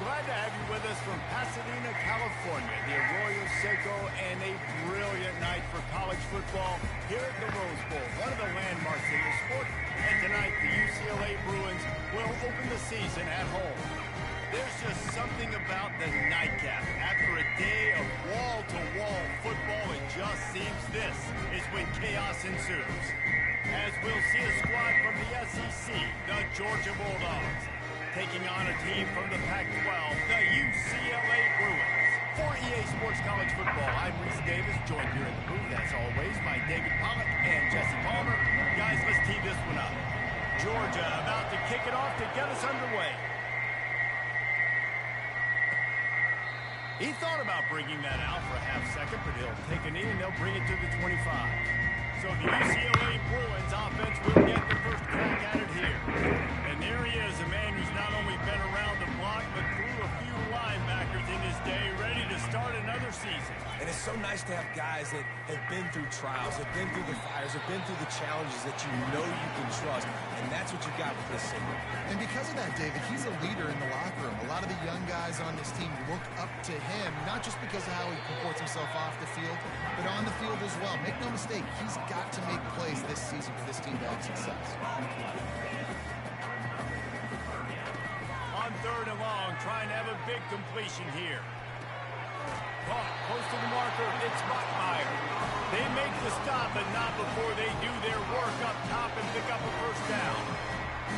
Glad to have you with us from Pasadena, California, the Arroyo Seco, and a brilliant night for college football here at the Rose Bowl, one of the landmarks in the sport. And tonight, the UCLA Bruins will open the season at home. There's just something about the nightcap. After a day of wall-to-wall football, it just seems this is when chaos ensues. As we'll see a squad from the SEC, the Georgia Bulldogs, taking on a team from the Pac-12, the UCLA Bruins. For EA Sports College Football, I'm Reese Davis, joined here in the booth, as always, by David Pollack and Jesse Palmer. Guys, let's tee this one up. Georgia about to kick it off to get us underway. He thought about bringing that out for a half second, but he'll take a knee and they'll bring it to the 25. So the UCLA Bruins offense will get the first crack at it here. And there he is, a man who's not only been around the block, but threw a few linebackers in his day, ready to start another season. And it's so nice to have guys that have been through trials, have been through the fires, have been through the challenges that you know you can trust. And that's what you got with this singer. And because of that, David, he's a leader in the locker room. A lot of the young guys on this team look up to him, not just because of how he comports himself off the field, but on the field as well. Make no mistake, he's got to make plays this season for this team to have success. On third and long, trying to have a big completion here. Caught close to the marker, it's Buckmeyer. They make the stop, but not before they do their work up top and pick up a first down.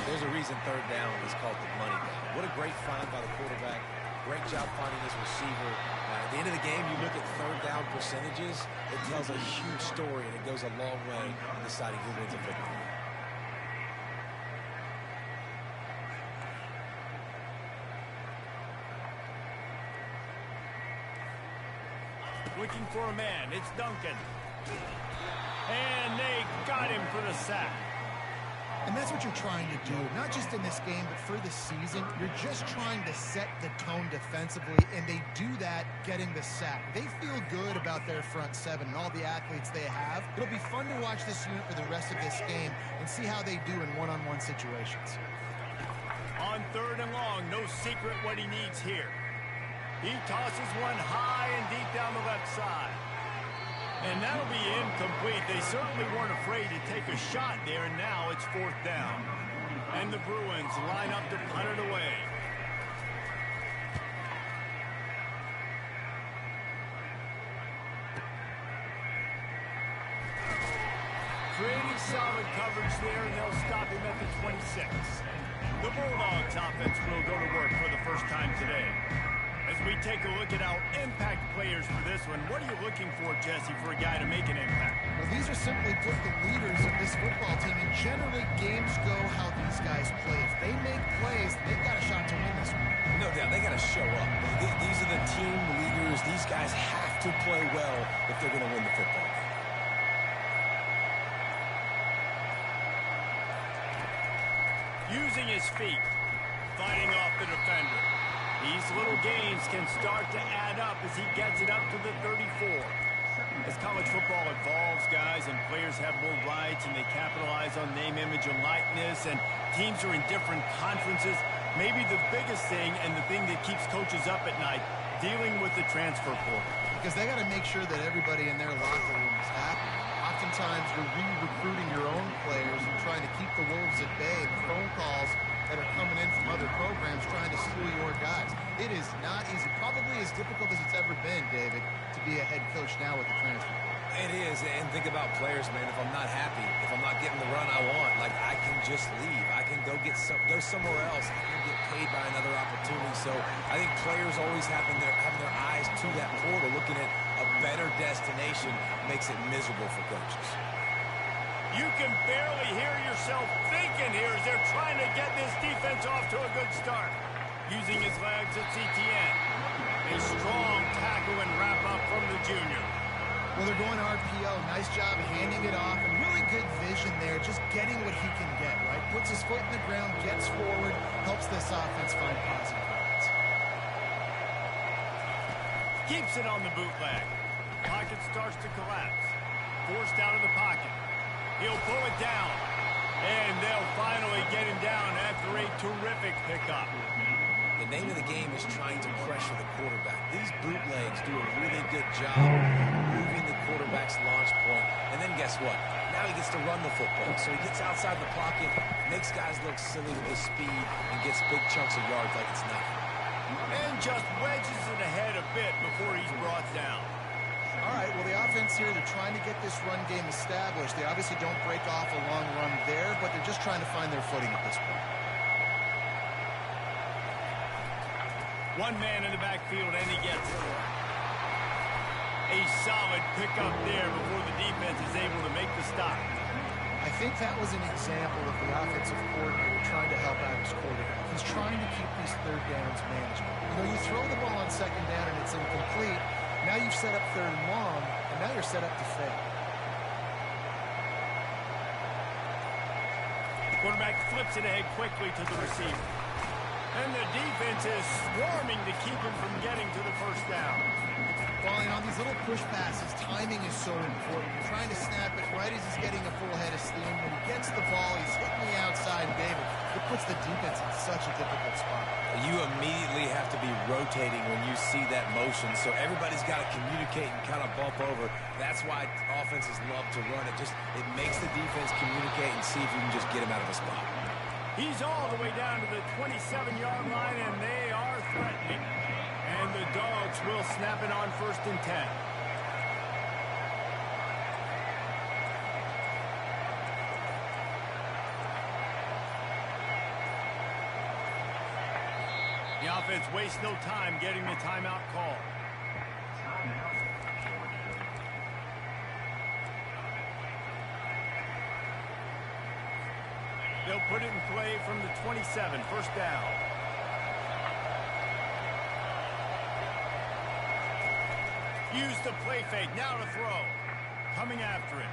There's a reason third down is called the money down. What a great find by the quarterback. Great job finding his receiver. At the end of the game, you look at third down percentages, it tells a huge story, and it goes a long way in deciding who wins a football game. Looking for a man, it's Duncan. And they got him for the sack. And that's what you're trying to do, not just in this game, but for the season. You're just trying to set the tone defensively, and they do that getting the sack. They feel good about their front seven and all the athletes they have. It'll be fun to watch this unit for the rest of this game and see how they do in one-on-one situations. On third and long, no secret what he needs here. He tosses one high and deep down the left side. And that'll be incomplete. They certainly weren't afraid to take a shot there, and now it's fourth down. And the Bruins line up to punt it away. Pretty solid coverage there, and they'll stop him at the 26. The Bulldogs offense will go to work for the first time today. As we take a look at our impact players for this one, what are you looking for, Jesse, for a guy to make an impact? Well, these are simply put the leaders of this football team, and generally games go how these guys play. If they make plays, they've got a shot to win this one. No doubt, they got to show up. These are the team leaders. These guys have to play well if they're going to win the football game. Using his feet, fighting off the defender. These little gains can start to add up as he gets it up to the 34. As college football evolves, guys, and players have more rights and they capitalize on name, image, and likeness, and teams are in different conferences, maybe the biggest thing and the thing that keeps coaches up at night, dealing with the transfer portal. Because they got to make sure that everybody in their locker room is happy. Oftentimes, you're re-recruiting your own players and trying to keep the wolves at bay. The phone calls that are coming in from other programs trying to steal your guys. It is not easy. Probably as difficult as it's ever been, David, to be a head coach now with the transfer. It is, and think about players, man. If I'm not happy, if I'm not getting the run I want, like, I can just leave. I can go somewhere else. I can get paid by another opportunity. So I think players always having their eyes to that portal, looking at a better destination, makes it miserable for coaches. You can barely hear yourself thinking here as they're trying to get this defense off to a good start. Using his legs, it's Etienne. A strong tackle and wrap up from the junior. Well, they're going RPO. Nice job handing it off, and really good vision there, just getting what he can get, right? Puts his foot in the ground, gets forward, helps this offense find positive points. Keeps it on the bootleg. Pocket starts to collapse. Forced out of the pocket. He'll pull it down. And they'll finally get him down after a terrific pickup. The name of the game is trying to pressure the quarterback. These bootlegs do a really good job moving the quarterback's launch point. And then guess what? Now he gets to run the football. So he gets outside the pocket, makes guys look silly with his speed, and gets big chunks of yards like it's nothing. And just wedges it ahead a bit before he's brought down. All right, well, the offense here, they're trying to get this run game established. They obviously don't break off a long run there, but they're just trying to find their footing at this point. One man in the backfield, and he gets it. A solid pickup there before the defense is able to make the stop. I think that was an example of the offensive coordinator trying to help out his quarterback. He's trying to keep these third downs manageable. You know, you throw the ball on second down and it's incomplete. Now you've set up third and long, and now you're set up to fail. The quarterback flips it ahead quickly to the receiver. And the defense is swarming to keep him from getting to the first down. Well, and on these little push passes, timing is so important. You're trying to snap it right as he's getting a full head of steam. When he gets the ball, he's hitting the outside, David. It puts the defense in such a difficult spot. You immediately have to be rotating when you see that motion, so everybody's got to communicate and kind of bump over. That's why offenses love to run it. It makes the defense communicate and see if you can just get him out of a spot. He's all the way down to the 27-yard line, and they are threatening. And the Dogs will snap it on 1st and 10. The offense wastes no time getting the timeout call. They'll put it in play from the 27, 1st down. Use the play fake, now to throw. Coming after it.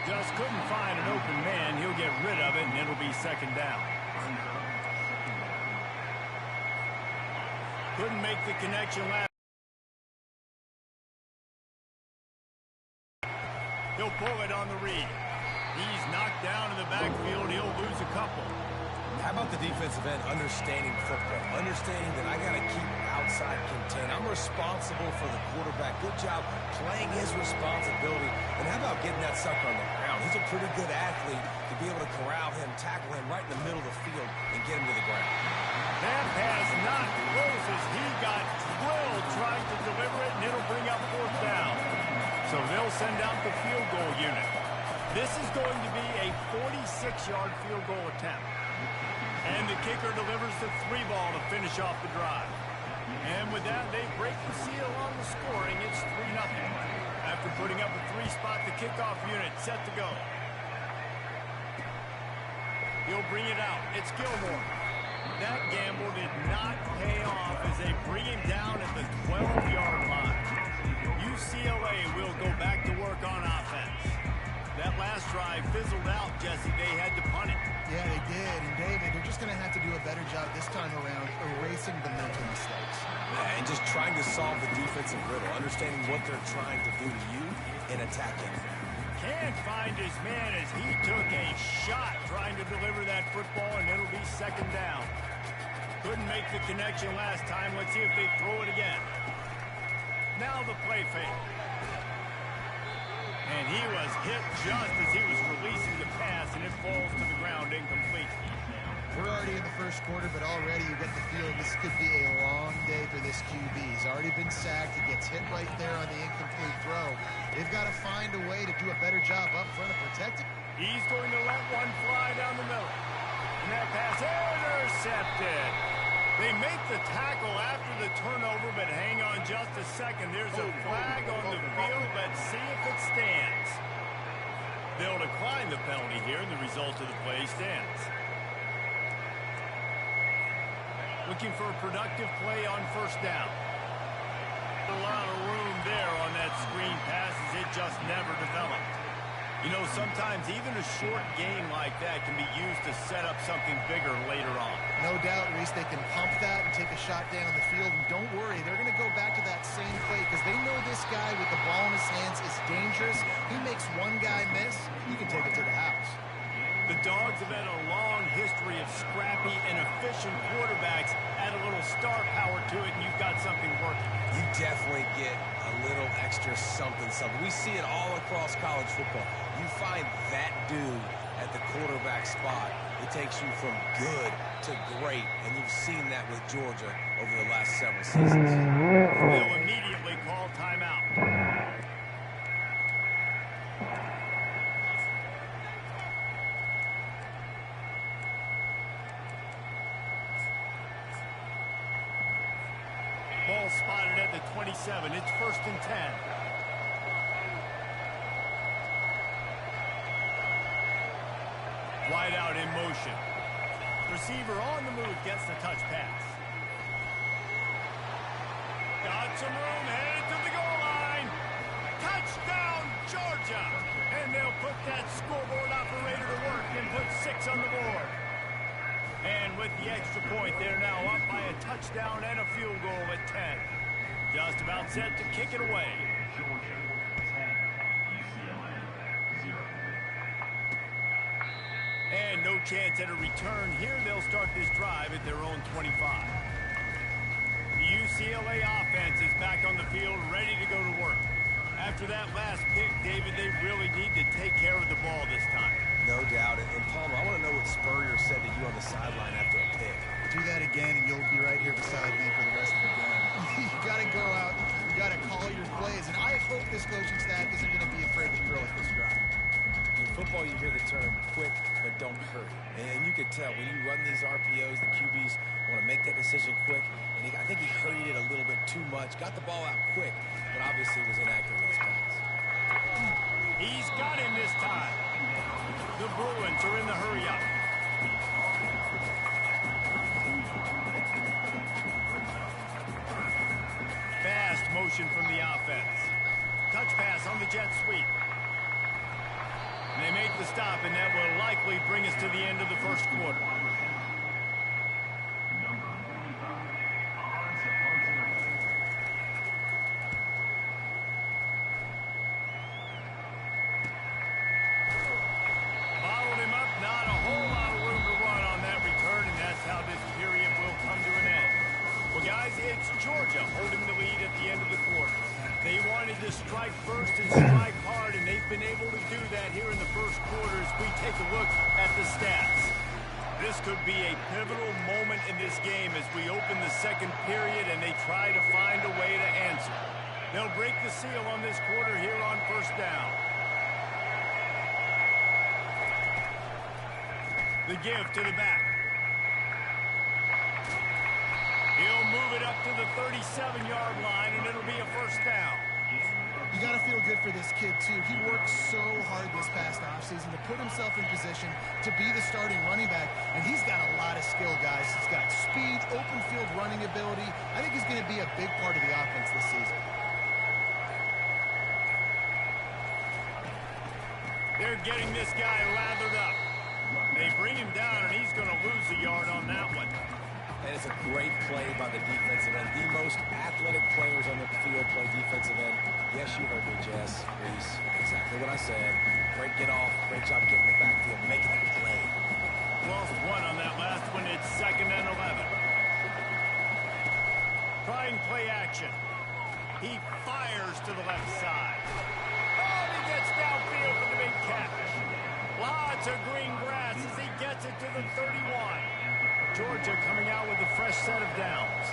Just couldn't find an open man. He'll get rid of it, and it'll be 2nd down. Couldn't make the connection last. He'll pull it on the read. He's knocked down in the backfield. He'll lose a couple. How about the defensive end understanding football? Understanding that I got to keep outside contain. I'm responsible for the quarterback. Good job playing his responsibility. And how about getting that sucker on the ground? He's a pretty good athlete to be able to corral him, tackle him right in the middle of the field, and get him to the ground. That pass not close as he got drilled trying to deliver it, and it'll bring up 4th down. So they'll send out the field goal unit. This is going to be a 46-yard field goal attempt. And the kicker delivers the 3-ball to finish off the drive. And with that, they break the seal on the scoring. It's 3-0. After putting up a 3-spot, the kickoff unit set to go. He'll bring it out. It's Gilmore. That gamble did not pay off as they bring him down at the 12-yard line. UCLA will go back to work on offense. That last drive fizzled out, Jesse. They had to punt it. Yeah, they did. And, David, they're just going to have to do a better job this time around erasing the mental mistakes. Yeah, and just trying to solve the defensive riddle, understanding what they're trying to do to you and attacking. Can't find his man as he took a shot trying to deliver that football, and it'll be 2nd down. Couldn't make the connection last time. Let's see if they throw it again. Now the play fake. And he was hit just as he was releasing the pass, and it falls to the ground incomplete. We're already in the 1st quarter, but already you get the feeling this could be a long day for this QB. He's already been sacked. He gets hit right there on the incomplete throw. They've got to find a way to do a better job up front of protecting. He's going to let one fly down the middle. And that pass intercepted. They make the tackle after the turnover, but hang on just a second. There's a flag on the field. Let's see if it stands. They'll decline the penalty here, and the result of the play stands. Looking for a productive play on 1st down. A lot of room there on that screen pass as it just never developed. You know, sometimes even a short game like that can be used to set up something bigger later on. No doubt, Reese, they can pump that and take a shot down the field. And don't worry, they're going to go back to that same play because they know this guy with the ball in his hands is dangerous. He makes one guy miss, you can take it to the house. The Dogs have had a long history of scrappy and efficient quarterbacks. Add a little star power to it, and you've got something working. You definitely get a little extra something. We see it all across college football. You find that dude at the quarterback spot, it takes you from good to great, and you've seen that with Georgia over the last several seasons. They'll immediately call timeout. Ball spotted at the 27. It's 1st and 10. Wide out in motion. Receiver on the move gets the touch pass. Got some room, headed to the goal line. Touchdown, Georgia! And they'll put that scoreboard operator to work and put 6 on the board. And with the extra point, they're now up by a touchdown and a field goal at 10. Just about set to kick it away. Georgia 10, UCLA 0. And no chance at a return here. They'll start this drive at their own 25. The UCLA offense is back on the field, ready to go to work. After that last pick, David, they really need to take care of the ball this time. No doubt. And Palmer, I want to know what Spurrier said to you on the sideline after a pick. Do that again, and you'll be right here beside me for the rest of the game. You got to go out. You got to call your plays. And I hope this coaching staff isn't going to be afraid to throw at this drive. In football, you hear the term quick, but don't hurry. And you can tell when you run these RPOs, the QBs want to make that decision quick. And I think he hurried it a little bit too much. Got the ball out quick, but obviously was inaccurate with his pass. He's got him this time. The Bruins are in the hurry-up. Fast motion from the offense. Touch pass on the jet sweep. They make the stop, and that will likely bring us to the end of the first quarter. Bottled him up, not a whole lot of room to run on that return, and that's how this period will come to an end. Well, guys, it's Georgia holding the lead at the end of the quarter. They wanted to strike first and strike hard, and they've been able to do that here in the first quarter as we take a look at the stats. This could be a pivotal moment in this game as we open the second period and they try to find a way to answer. They'll break the seal on this quarter here on first down. The give to the back. He'll move it up to the 37-yard line, and it'll be a first down. You got to feel good for this kid, too. He worked so hard this past offseason to put himself in position to be the starting running back, and he's got a lot of skill, guys. He's got speed, open field running ability. I think he's going to be a big part of the offense this season. They're getting this guy lathered up. They bring him down, and he's going to lose a yard on that one. And it's a great play by the defensive end. The most athletic players on the field play defensive end. Yes, you heard me, Jess, Reese. Exactly what I said. Great get off. Great job getting the backfield, making the play. Lost one on that last one. It's 2nd and 11. Trying play action. He fires to the left side. Oh, he gets downfield for the big catch. Lots of green grass as he gets it to the 31. Georgia coming out with a fresh set of downs.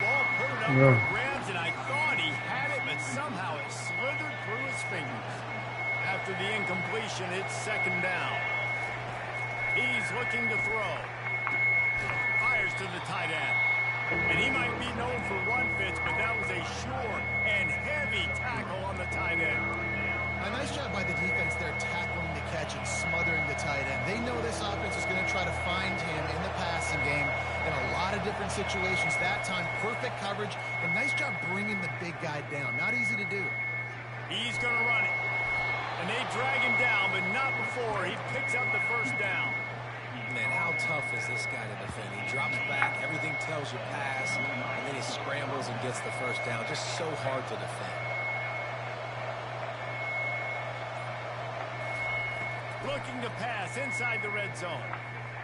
Ball put it up for grabs, and I thought he had it, but somehow it slithered through his fingers. After the incompletion, it's 2nd down. He's looking to throw. Fires to the tight end. And he might be known for run fits, but that was a sure and heavy tackle on the tight end. A nice job by the defense there tackling the catch and smothering the tight end. They know this offense is going to try to find him in the passing game in a lot of different situations. That time, perfect coverage, and nice job bringing the big guy down. Not easy to do. He's going to run it. And they drag him down, but not before he picks up the first down. Man, how tough is this guy to defend? He drops back, everything tells you pass, and then he scrambles and gets the first down. Just so hard to defend. Looking to pass inside the red zone.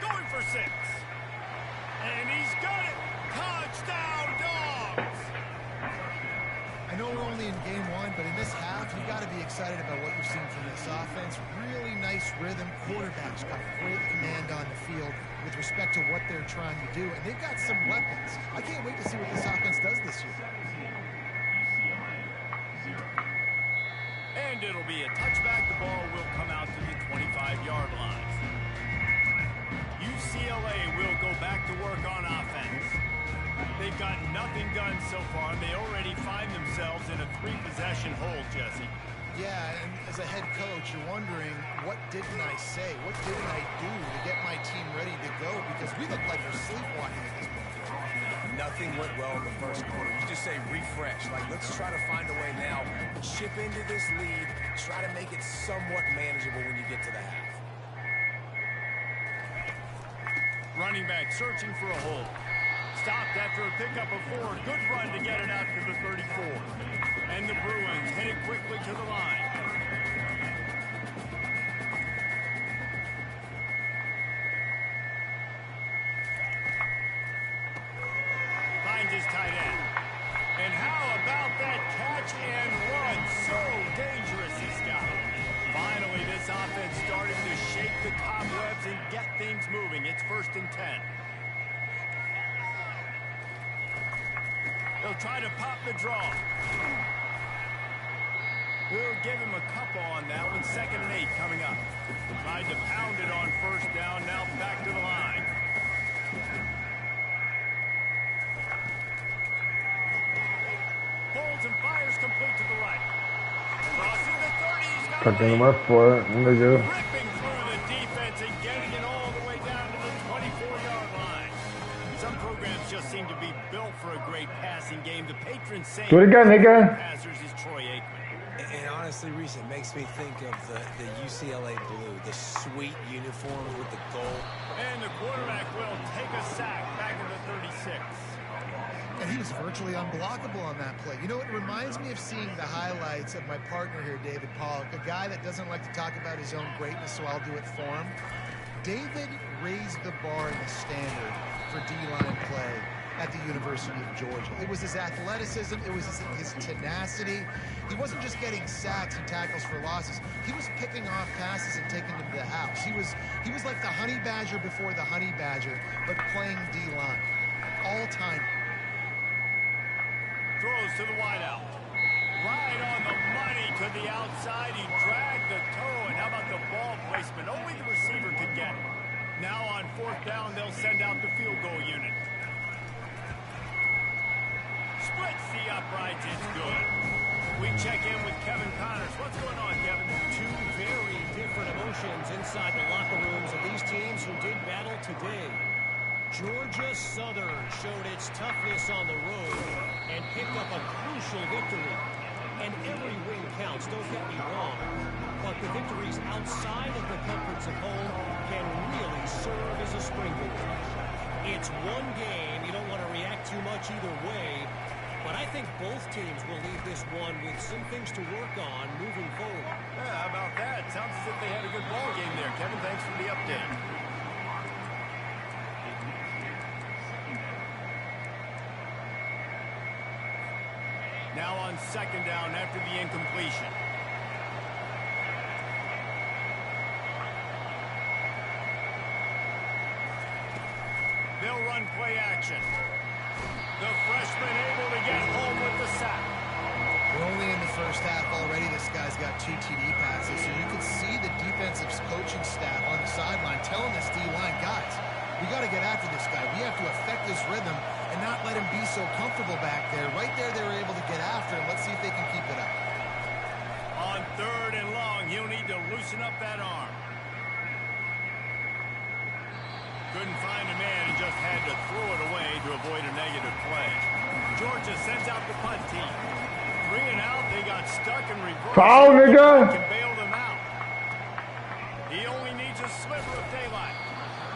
Going for 6. And he's got it. Touchdown, Dogs! I know we're only in game 1, but in this half, you've got to be excited about what you're seeing from this offense. Really nice rhythm. Quarterback's got great command on the field with respect to what they're trying to do. And they've got some weapons. I can't wait to see what this offense does this year. And it'll be a touchback. The ball will come out to the 25-yard line. UCLA will go back to work on offense. They've got nothing done so far, and they already find themselves in a 3-possession hole, Jesse. Yeah, and as a head coach, you're wondering, what didn't I say? What didn't I do to get my team ready to go? Because we look like we're sleepwalking at this point. Nothing went well in the first quarter. You just say refresh. Like, let's try to find a way now. Chip into this lead. Try to make it somewhat manageable when you get to the half. Running back searching for a hole. Stopped after a pickup of 4. Good run to get it out to the 34. And the Bruins headed quickly to the line. Finds his tight end. And how about that catch and run? So dangerous, this guy. Finally, this offense starting to shake the cobwebs and get things moving. It's 1st and 10. They'll try to pop the draw. We'll give him a couple on that one. 2nd and 8 coming up. Tried to pound it on 1st down. Now back to the line. Pulls and fires complete to the right. Crossing the 30. He's got Tucking them up for it. What do they do? ripping through the defense and getting it all the way down to the 24-yard line. Some programs just seem to be built for a great passing game. The patron saint Do it again, nigga. passers is Troy Aikman. And honestly, Reese, it makes me think of the UCLA blue, the sweet uniforms with the gold. And the quarterback will take a sack back in the 36. And he was virtually unblockable on that play. You know, it reminds me of seeing the highlights of my partner here, David Pollock, a guy that doesn't like to talk about his own greatness, so I'll do it for him. David raised the bar in the standard for D-line play at the University of Georgia. It was his athleticism. It was his tenacity. He wasn't just getting sacks and tackles for losses. He was picking off passes and taking them to the house. He was like the honey badger before the honey badger, but playing D-line. All-time. Throws to the wideout. Right on the money to the outside. He dragged the toe. And how about the ball placement? Only the receiver could get it. Now on 4th down, they'll send out the field goal unit. Splits the uprights. It's good. We check in with Kevin Connors. What's going on, Kevin? 2 very different emotions inside the locker rooms of these teams who did battle today. Georgia Southern showed its toughness on the road and picked up a crucial victory. And every win counts, don't get me wrong. But the victories outside of the comforts of home can really serve as a springboard. It's one game. You don't want to react too much either way. But I think both teams will leave this one with some things to work on moving forward. Yeah, how about that? Sounds as if they had a good ball game there. Kevin, thanks for the update. Now on 2nd down after the incompletion. They'll run play action. The freshman able to get home with the sack. We're only in the first half already. This guy's got 2 TD passes. So you can see the defensive coaching staff on the sideline telling this D-line, guys, we got to get after this guy. We have to affect this rhythm and not let him be so comfortable back there. Right there, they were able to get after him. Let's see if they can keep it up. On 3rd and long, he'll need to loosen up that arm. Couldn't find a man and just had to throw it away to avoid a negative play. Georgia sends out the punt team. 3 and out, they got stuck in reverse. Foul, nigga! Can bail them out. He only needs a sliver of daylight.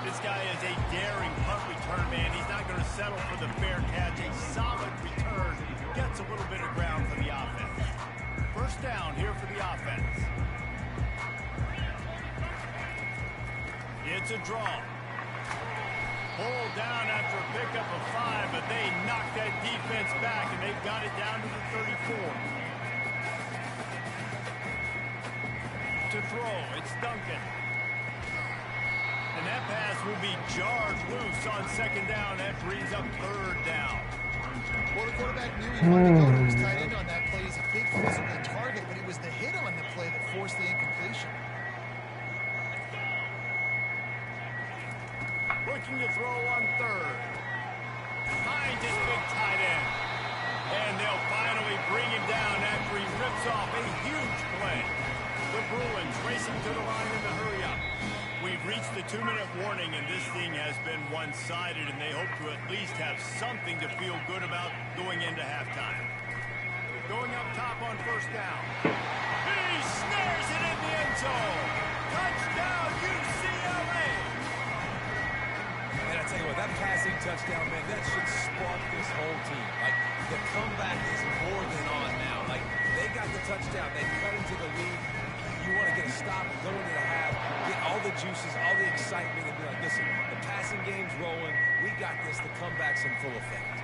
This guy is a daring punt return man. He's not going to settle for the fair catch. A solid return. Gets a little bit of ground for the offense. 1st down here for the offense. it's a draw. Pulled down after a pickup of 5, but they knocked that defense back, and they've got it down to the 34. To throw, it's Duncan. And that pass will be jarred loose on second down. That brings up third down. Well, the quarterback knew he wanted to go to his tight end on that play. He's a big physical target, but it was the hit on the play that forced the incompletion. Looking to throw on third. Finds his big tight end. And they'll finally bring him down after he rips off a huge play. The Bruins racing to the line in the hurry up. We've reached the 2-minute warning, and this thing has been one-sided, and they hope to at least have something to feel good about going into halftime. Going up top on first down. He snares it in the end zone. Touchdown, UCLA! And I tell you what, that passing touchdown, man, that should spark this whole team. Like, the comeback is more than on now. Like, they got the touchdown. They cut into the lead. You want to get a stop and go into the half, get all the juices, all the excitement, and be like, listen, the passing game's rolling. We got this. The comeback's in full effect.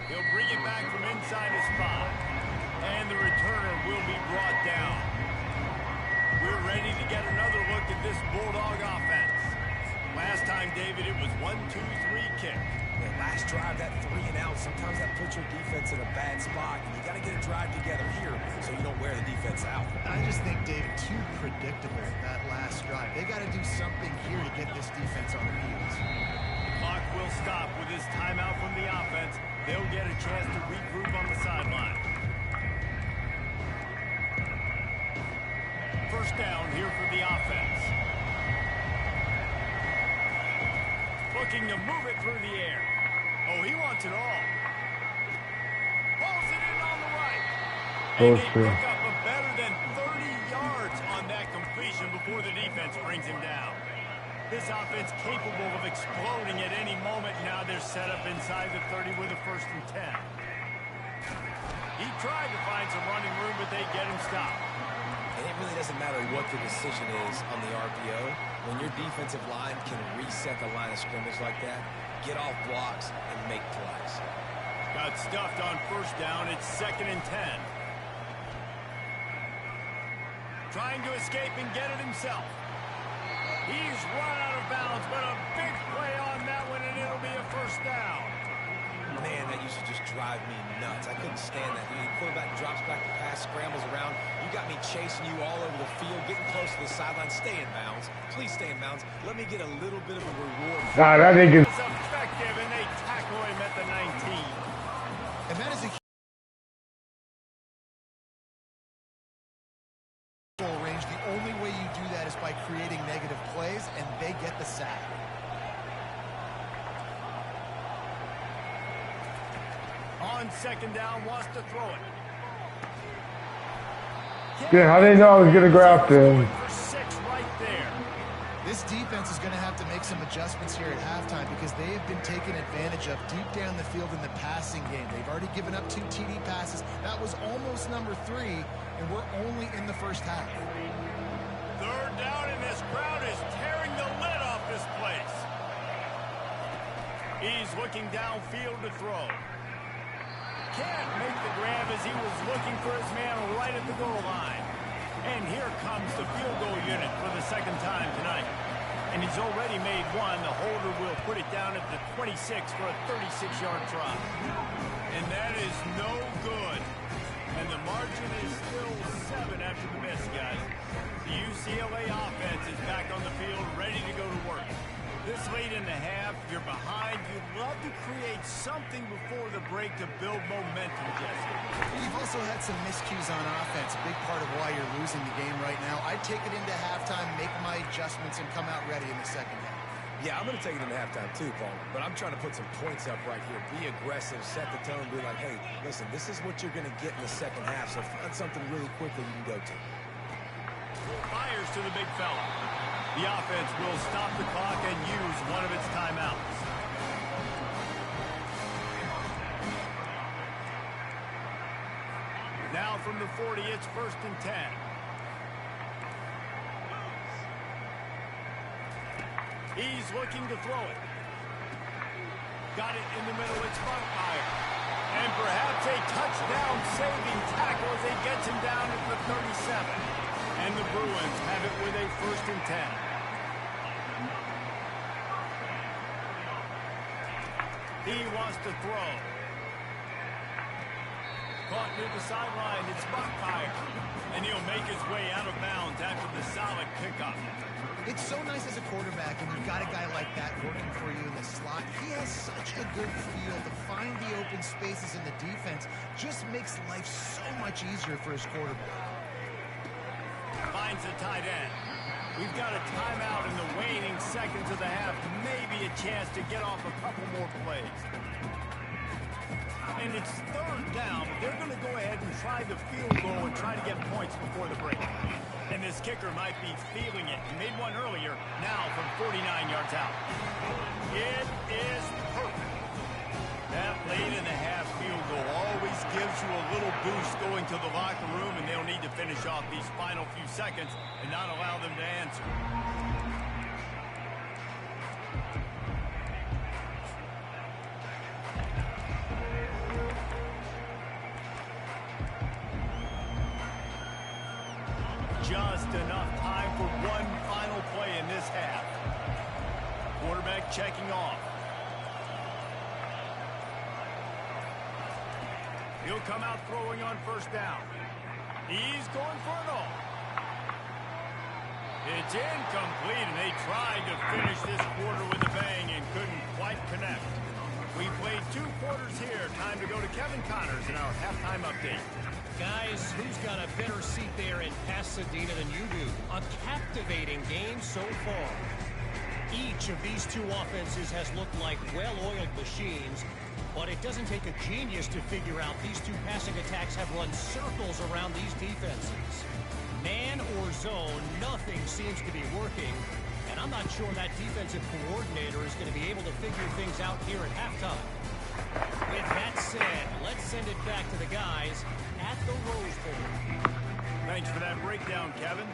He'll bring it back from inside his spot. And the returner will be brought down. We're ready to get another look at this Bulldog offense. Last time, David, it was 1-2-3 kick. The last drive, that 3 and out, sometimes that puts your defense in a bad spot. And you got to get a drive together here so you don't wear the defense out. I just think, David, too predictable, that last drive. They got to do something here to get this defense on their heels. Clock will stop with this timeout from the offense. They'll get a chance to regroup on the sideline. First down here for the offense. Looking to move it through the air. Oh, he wants it all. Pulls it in on the right. And they pick up a better than 30 yards on that completion before the defense brings him down. This offense capable of exploding at any moment. Now they're set up inside the 30 with a 1st and 10. He tried to find some running room, but they get him stopped. And it really doesn't matter what the decision is on the RPO. When your defensive line can reset the line of scrimmage like that, get off blocks and make plays. Got stuffed on first down. It's 2nd and 10. Trying to escape and get it himself. He's run out of bounds, but a big play on that one, and it'll be a 1st down. Man, that used to just drive me nuts. I couldn't stand that. The quarterback drops back to pass, scrambles around. You got me chasing you all over the field, getting close to the sideline. Stay in bounds. Please stay in bounds. Let me get a little bit of a reward. God, that nigga. It's effective, and they tackle him at the 19. And that is a goal range. The only way you do that is by creating negative plays, and they get the sack. On 2nd down, wants to throw it. Yeah, how they know I was gonna go after him? For 6 right there. This defense is going to have to make some adjustments here at halftime because they have been taken advantage of deep down the field in the passing game. They've already given up 2 TD passes. That was almost number 3, and we're only in the first half. 3rd down, and this crowd is tearing the lid off this place. He's looking downfield to throw. Can't make the grab as he was looking for his man right at the goal line. And here comes the field goal unit for the 2nd time tonight. And he's already made one. The holder will put it down at the 26 for a 36-yard try. And that is no good. And the margin is still 7 after the miss, guys. The UCLA offense is back on the field, ready to go to work. This late in the half, you're behind. You'd love to create something before the break to build momentum, Jesse. You've also had some miscues on offense, a big part of why you're losing the game right now. I'd take it into halftime, make my adjustments, and come out ready in the 2nd half. Yeah, I'm going to take it into halftime too, Paul. But I'm trying to put some points up right here. Be aggressive, set the tone, be like, hey, listen, this is what you're going to get in the 2nd half, so find something really quickly you can go to. Fires to the big fella. The offense will stop the clock and use one of its timeouts. Now from the 40, it's 1st and 10. He's looking to throw it. Got it in the middle. It's Buckmeyer. And perhaps a touchdown-saving tackle as he gets him down at the 37. And the Bruins have it with a 1st and 10. He wants to throw. Caught near the sideline. It's Buckmeyer. And he'll make his way out of bounds after the solid pickup. It's so nice as a quarterback when you've got a guy like that working for you in the slot. He has such a good feel to find the open spaces in the defense. Just makes life so much easier for his quarterback. Finds the tight end. We've got a timeout in the waning seconds of the half. Maybe a chance to get off a couple more plays. And it's 3rd down. They're going to go ahead and try the field goal and try to get points before the break. And this kicker might be feeling it. He made one earlier, now from 49 yards out. It is perfect. That late in the half field goal always gives you a little boost going to the locker room, and they'll need to finish off these final few seconds and not allow them to answer. Just enough time for one final play in this half. Quarterback checking off. He'll come out throwing on 1st down. He's going for it all. It's incomplete, and they tried to finish this quarter with a bang and couldn't quite connect. We played 2 quarters here. Time to go to Kevin Connors in our halftime update. Guys, who's got a better seat there in Pasadena than you do? A captivating game so far. Each of these 2 offenses has looked like well-oiled machines, but it doesn't take a genius to figure out these 2 passing attacks have run circles around these defenses. Man or zone, nothing seems to be working, and I'm not sure that defensive coordinator is going to be able to figure things out here at halftime. With that said, let's send it back to the guys at the Rose Bowl. Thanks for that breakdown, Kevin.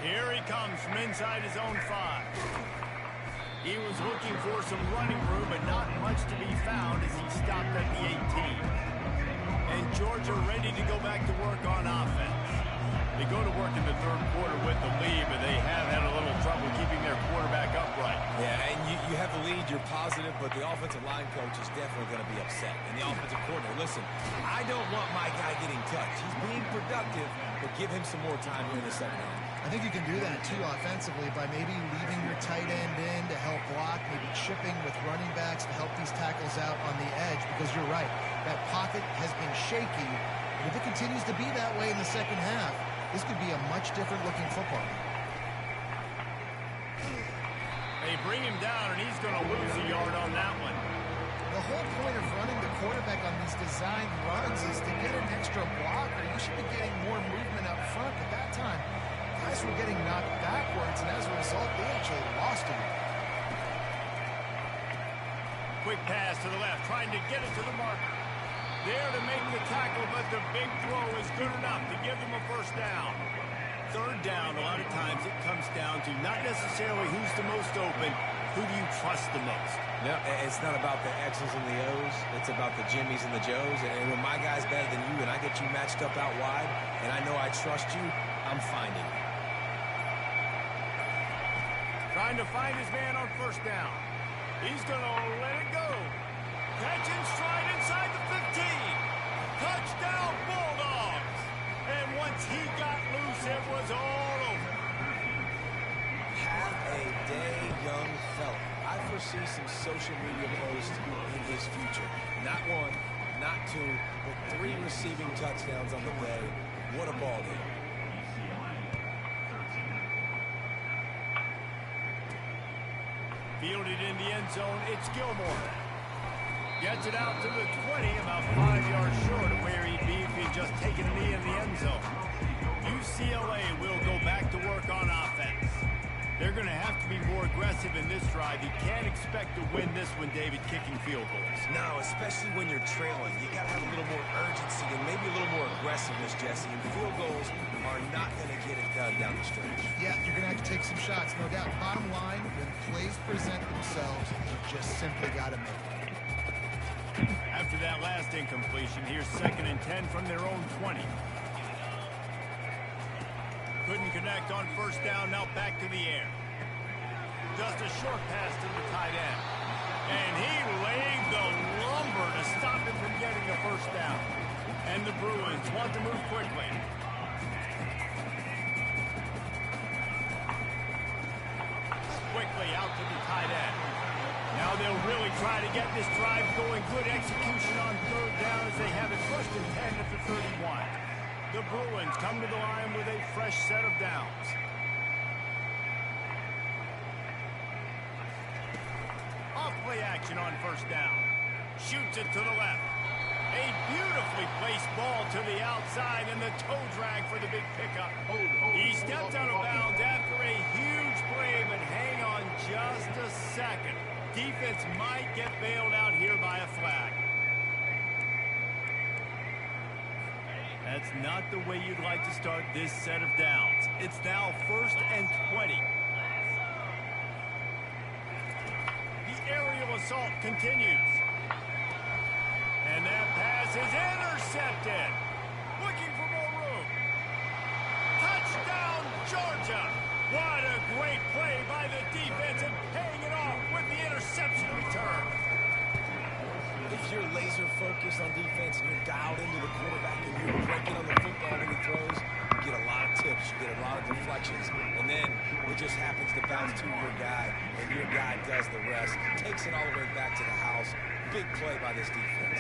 Here he comes from inside his own 5. He was looking for some running room, but not much to be found as he stopped at the 18. And Georgia ready to go back to work on offense. They go to work in the 3rd quarter with the lead, but they have had a little trouble keeping their quarterback upright. Yeah, and you have the lead, you're positive, but the offensive line coach is definitely going to be upset. And the offensive coordinator, listen, I don't want my guy getting touched. He's being productive, but give him some more time here in the second half. I think you can do that, too, offensively by maybe leaving your tight end in to help block, maybe chipping with running backs to help these tackles out on the edge, because you're right. That pocket has been shaky, and if it continues to be that way in the second half, this could be a much different-looking football. They bring him down, and he's going to lose a yard on that one. The whole point of running the quarterback on these designed runs is to get an extra blocker. You should be getting more movement up front. At that time, guys were getting knocked backwards, and as a result, they actually lost him. Quick pass to the left, trying to get it to the marker. There to make the tackle, but the big throw is good enough to give them a first down. Third down, a lot of times it comes down to not necessarily who's the most open, who do you trust the most? No, it's not about the X's and the O's. It's about the Jimmies and the Joes. And when my guy's better than you and I get you matched up out wide and I know I trust you, I'm finding you. Trying to find his man on first down. He's going to let it go. Catch and stride inside the 15. Touchdown, Bulldogs. And once he got loose, it was all over. Have a day, young fella. I foresee some social media posts in his future. Not one, not two, but 3 receiving touchdowns on the day. What a ball game. Fielded in the end zone, it's Gilmore. Gets it out to the 20, about 5 yards short of where he'd be if he'd just taken a knee in the end zone. UCLA will go back to work on offense. They're going to have to be more aggressive in this drive. You can't expect to win this one, David, kicking field goals. No, especially when you're trailing. You got to have a little more urgency and maybe a little more aggressiveness, Jesse. And field goals are not going to get it done down the stretch. Yeah, you're going to have to take some shots, no doubt. Bottom line, when plays present themselves, you just simply got to make it. After that last incompletion, here's 2nd and 10 from their own 20. Couldn't connect on first down, now back to the air. Just a short pass to the tight end. And he laid the lumber to stop him from getting the first down. And the Bruins want to move quickly. Quickly out to the tight end. Now they'll really try to get this drive going. Good execution on third down as they have it 1st and 10 at the 31. The Bruins come to the line with a fresh set of downs. Off-play action on first down. Shoots it to the left. A beautifully placed ball to the outside and the toe drag for the big pickup. He stepped out of bounds after a huge play, but hang on just a second. Defense might get bailed out here by a flag. That's not the way you'd like to start this set of downs. It's now 1st and 20. The aerial assault continues. And that pass is intercepted. Looking for more room. Touchdown, Georgia. What a great play by the defense and paying it off with the interception return. If you're laser focused on defense and you're dialed into the quarterback and you're breaking on the football when he throws, you get a lot of tips, you get a lot of deflections, and then it just happens to bounce to your guy, and your guy does the rest, takes it all the way back to the house. Big play by this defense.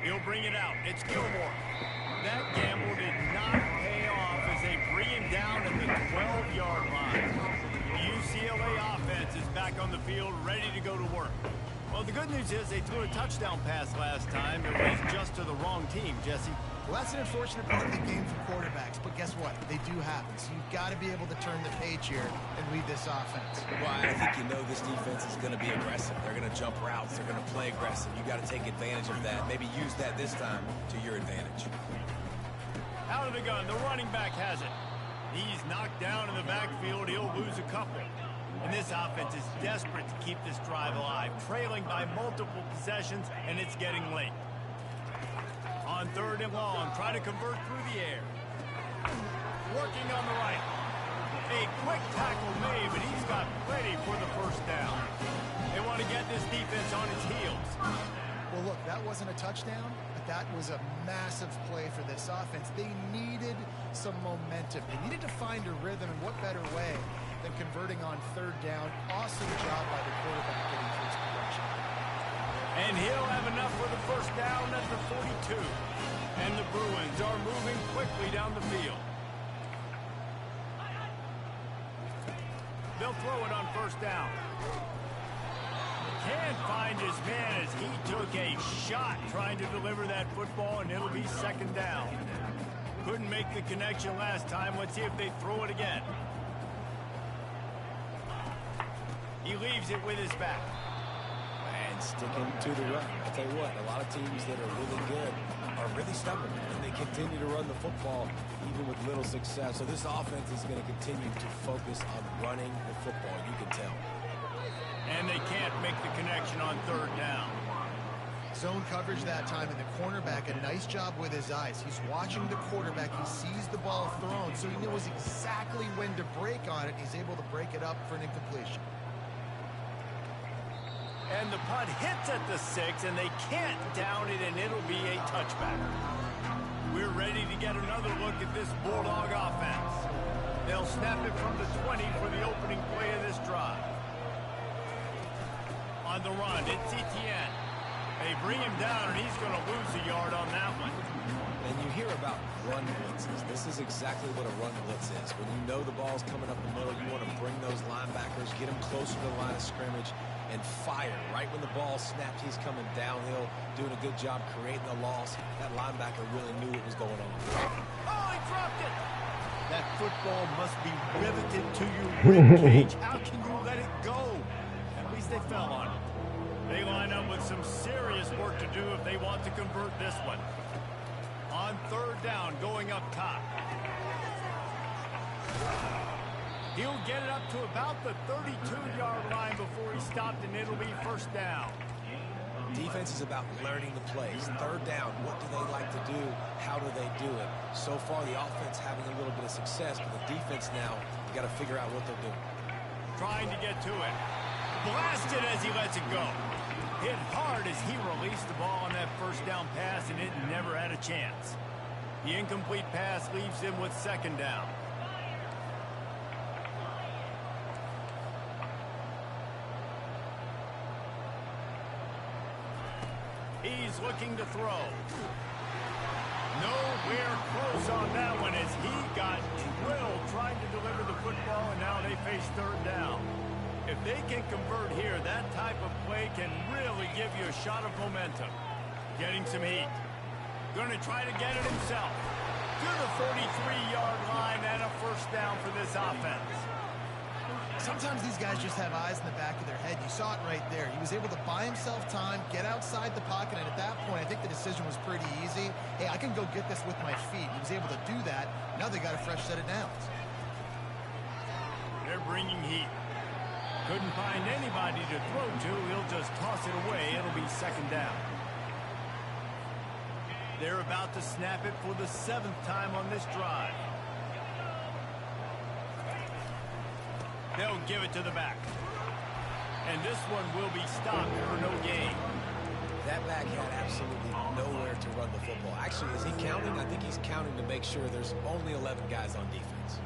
He'll bring it out. It's Gilmore. That gamble did not pay off as they bring him down at the 12-yard line. The UCLA offense is back on the field, ready to go to work. Well, the good news is they threw a touchdown pass last time. It was just to the wrong team, Jesse. Well, that's an unfortunate part of the game for quarterbacks, but guess what? They do happen, so you've got to be able to turn the page here and lead this offense. Well, I think you know this defense is going to be aggressive. They're going to jump routes. They're going to play aggressive. You got to take advantage of that. Maybe use that this time to your advantage. Out of the gun, the running back has it. He's knocked down in the backfield. He'll lose a couple. And this offense is desperate to keep this drive alive, trailing by multiple possessions, and it's getting late. On 3rd and long, trying to convert through the air. Working on the right. A quick tackle made, but he's got plenty for the first down. They want to get this defense on its heels. Well, look, that wasn't a touchdown, but that was a massive play for this offense. They needed some momentum. They needed to find a rhythm, and what better way than converting on 3rd down. Awesome job by the quarterback getting through his progression. And he'll have enough for the first down at the 42. And the Bruins are moving quickly down the field. They'll throw it on first down. can't find his man as he took a shot trying to deliver that football, and it'll be second down. Couldn't make the connection last time. Let's see if they throw it again. He leaves it with his back. And sticking to the run. I'll tell you what, a lot of teams that are really good are really stubborn, and they continue to run the football even with little success. So this offense is going to continue to focus on running the football. You can tell. And they can't make the connection on third down. Zone coverage that time, and the cornerback, a nice job with his eyes. He's watching the quarterback. He sees the ball thrown, so he knows exactly when to break on it. He's able to break it up for an incompletion. And the punt hits at the 6, and they can't down it, and it'll be a touchback. We're ready to get another look at this Bulldog offense. They'll snap it from the 20 for the opening play of this drive. On the run, it's Etienne. They bring him down, and he's going to lose a yard on that one. And you hear about run blitzes. This is exactly what a run blitz is. When you know the ball's coming up the middle, you want to bring those linebackers, get them closer to the line of scrimmage, and fire. Right when the ball snapped, he's coming downhill, doing a good job creating a loss. That linebacker really knew what was going on. Oh, he dropped it! That football must be riveted to your rib cage. How can you let it go? At least they fell on it. They line up with some serious work to do if they want to convert this one. On third down, going up top. He'll get it up to about the 32-yard line before he stopped, and it'll be first down. Defense is about learning the plays. Third down, what do they like to do? How do they do it? So far, the offense having a little bit of success, but the defense now, you got to figure out what they're doing. Trying to get to it. Blasted as he lets it go. Hit hard as he released the ball on that first down pass, and it never had a chance. The incomplete pass leaves him with second down. He's looking to throw. Nowhere close on that one as he got drilled trying to deliver the football, and now they face third down. If they can convert here, that type of play can really give you a shot of momentum. Getting some heat. Going to try to get it himself. To the 43-yard line and a first down for this offense. Sometimes these guys just have eyes in the back of their head. You saw it right there. He was able to buy himself time, get outside the pocket, and at that point, I think the decision was pretty easy. Hey, I can go get this with my feet. He was able to do that. Now they got a fresh set of downs. They're bringing heat. Couldn't find anybody to throw to. He'll just toss it away. It'll be second down. They're about to snap it for the 7th time on this drive. They'll give it to the back. And this one will be stopped for no gain. That back had absolutely nowhere to run the football. Actually, is he counting? I think he's counting to make sure there's only 11 guys on defense.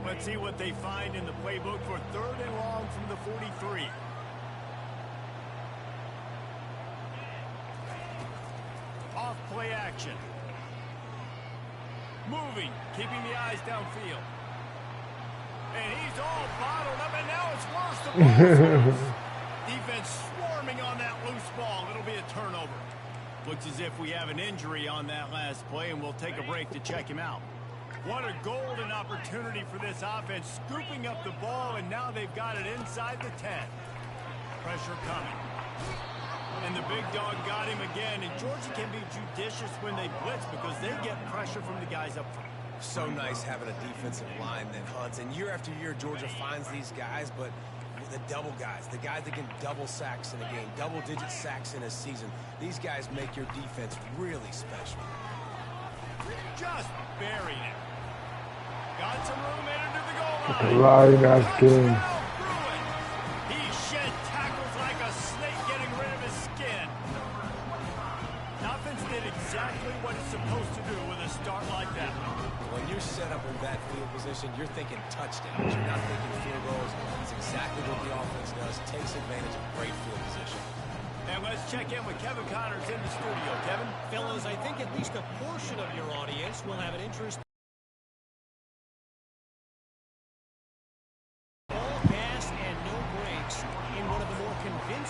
Let's see what they find in the playbook for third and long from the 43. Off play action. Moving, keeping the eyes downfield. And he's all bottled up, and now it's worse. The ball's loose. Defense swarming on that loose ball. It'll be a turnover. Looks as if we have an injury on that last play, and we'll take a break to check him out. What a golden opportunity for this offense, scooping up the ball, and now they've got it inside the 10. Pressure coming. And the big dog got him again, and Georgia can be judicious when they blitz because they get pressure from the guys up front. So nice having a defensive line that hunts, and year after year, Georgia finds these guys, but the double guys, the guys that get double sacks in a game, double-digit sacks in a season, these guys make your defense really special. Just buried it. Got some room in into the goal line. Touchdown, He shed tackles like a snake getting rid of his skin. Offense did exactly what it's supposed to do with a start like that. When you're set up in that field position, you're thinking touchdowns. You're not thinking field goals. It's exactly what the offense does. Takes advantage of great field position. And let's check in with Kevin Connors in the studio. Kevin? Fellas, I think at least a portion of your audience will have an interest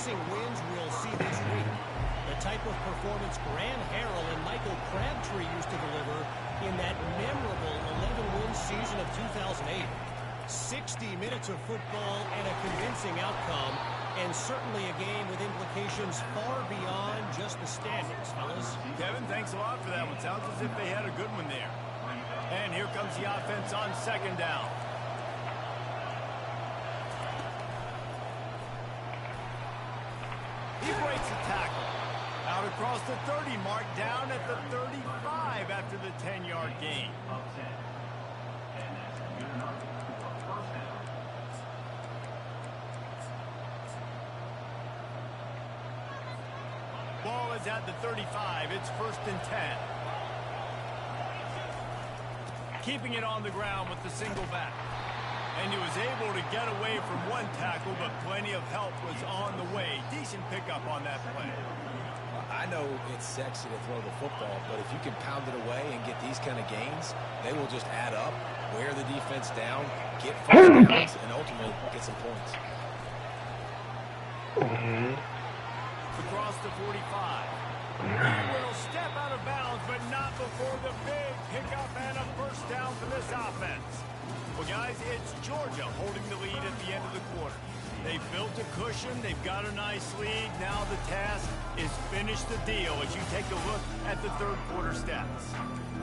missing wins we'll see this week. The type of performance Graham Harrell and Michael Crabtree used to deliver in that memorable 11-win season of 2008. 60 minutes of football and a convincing outcome, and certainly a game with implications far beyond just the standings, fellas. Kevin, thanks a lot for that one. Sounds as if they had a good one there. And here comes the offense on second down. He breaks the tackle. Out across the 30 mark, down at the 35 after the 10-yard gain. Ball is at the 35. It's 1st and 10. Keeping it on the ground with the single back. And he was able to get away from one tackle, but plenty of help was on the way. Decent pickup on that play. I know it's sexy to throw the football, but if you can pound it away and get these kind of gains, they will just add up, wear the defense down, get first downs, and ultimately get some points. Across the 45. He will step out of bounds, but not before the big pickup and a first down for this offense. Well, guys, it's Georgia holding the lead at the end of the quarter. They've built a cushion. They've got a nice lead. Now the task is finish the deal as you take a look at the third quarter stats.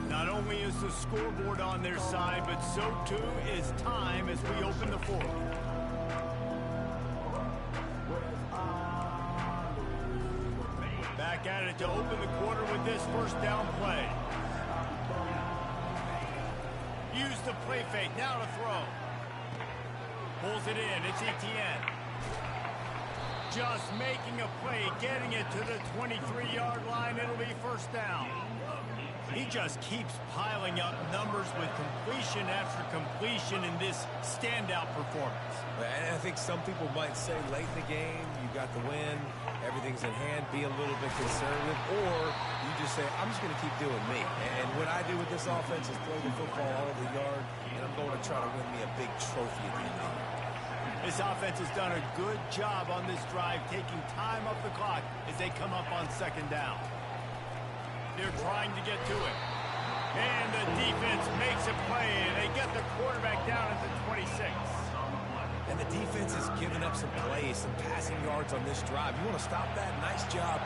Not only is the scoreboard on their side, but so too is time as we open the fourth. Back at it to open the quarter with this first down play. Use the play fake. Now to throw. Pulls it in. It's Etienne. Just making a play, getting it to the 23-yard line. It'll be first down. He just keeps piling up numbers with completion after completion in this standout performance. And I think some people might say late in the game, you got the win, everything's in hand, be a little bit conservative, or you just say, I'm just going to keep doing me. And what I do with this offense is throw the football all over the yard, and I'm going to try to win me a big trophy at the end of the year. This offense has done a good job on this drive, taking time off the clock as they come up on second down. They're trying to get to it. And the defense makes a play, and they get the quarterback down at the 26. And the defense has given up some plays, some passing yards on this drive. You want to stop that? Nice job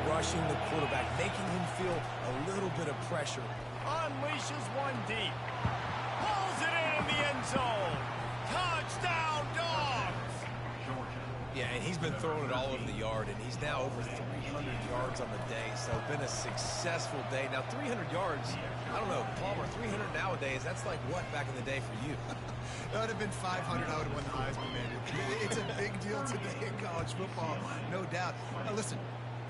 rushing the quarterback, making him feel a little bit of pressure. Unleashes one deep. Pulls it in the end zone. Touchdown, Dogs! Yeah, and he's been throwing it all over the yard, and he's now over 300 yards on the day, so been a successful day. Now, 300 yards, I don't know, Palmer, 300 nowadays, that's like what back in the day for you? That would have been 500. I would have won the Heisman, man. It's a big deal today in college football, no doubt. Now, listen,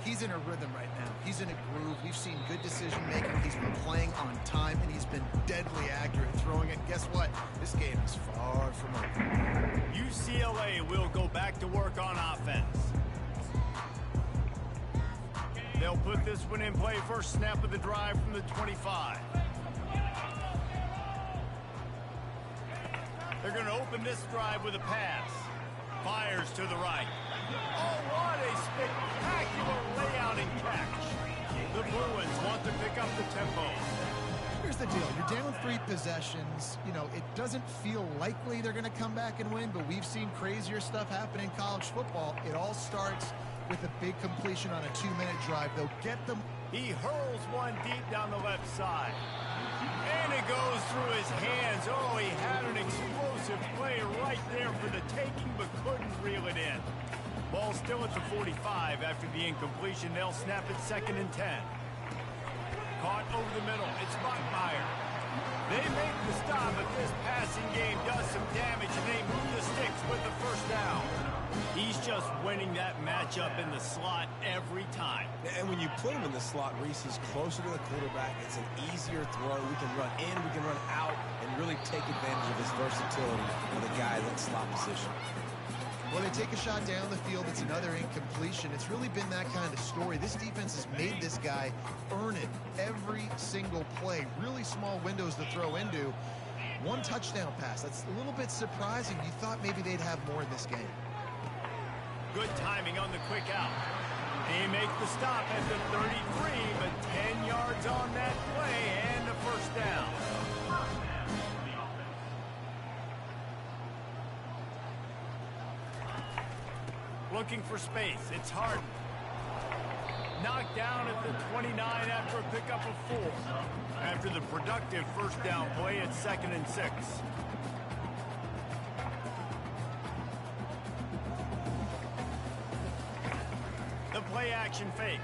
he's in a rhythm right now. He's in a groove. We've seen good decision-making. He's been playing on time, and he's been deadly accurate throwing it. Guess what? This game is far from over. UCLA will go back to work on offense. They'll put this one in play. First snap of the drive from the 25. They're going to open this drive with a pass. Fires to the right. Oh, what a spectacular layout and catch. The Bruins want to pick up the tempo. Here's the deal. You're down 3 possessions. You know, it doesn't feel likely they're going to come back and win, but we've seen crazier stuff happen in college football. It all starts with a big completion on a 2-minute drive. They'll get them. He hurls one deep down the left side. And it goes through his hands. Oh, he had an explosive play right there for the taking, but couldn't reel it in. Ball still at the 45 after the incompletion. They'll snap it 2nd and 10. Caught over the middle. It's Buckmeyer. They make the stop, but this passing game does some damage, and they move the sticks with the first down. He's just winning that matchup in the slot every time. And when you put him in the slot, Reese is closer to the quarterback. It's an easier throw. We can run in, we can run out, and really take advantage of his versatility with a guy in that slot position. Well, they take a shot down the field. It's another incompletion. It's really been that kind of story. This defense has made this guy earn it every single play. Really small windows to throw into. 1 touchdown pass. That's a little bit surprising. You thought maybe they'd have more in this game. Good timing on the quick out. They make the stop at the 33, but 10 yards on that play and a first down. Looking for space. It's Harden. Knocked down at the 29 after a pickup of 4. After the productive first down play, it's 2nd and 6. The play action fake.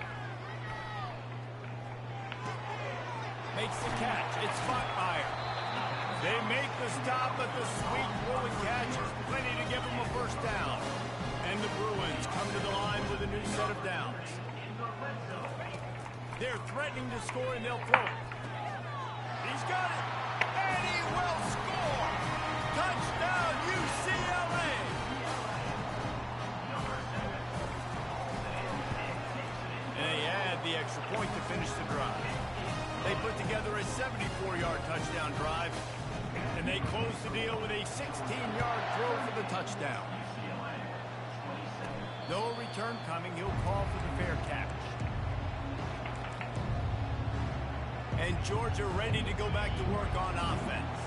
Makes the catch. It's Spotfire. They make the stop, but the sweet rolling catch is plenty to give them a first down. And the Bruins come to the line with a new set of downs. They're threatening to score, and they'll throw it. He's got it, and he will score! Touchdown, UCLA! And they add the extra point to finish the drive. They put together a 74-yard touchdown drive, and they close the deal with a 16-yard throw for the touchdown. No return coming. He'll call for the fair catch. And Georgia ready to go back to work on offense.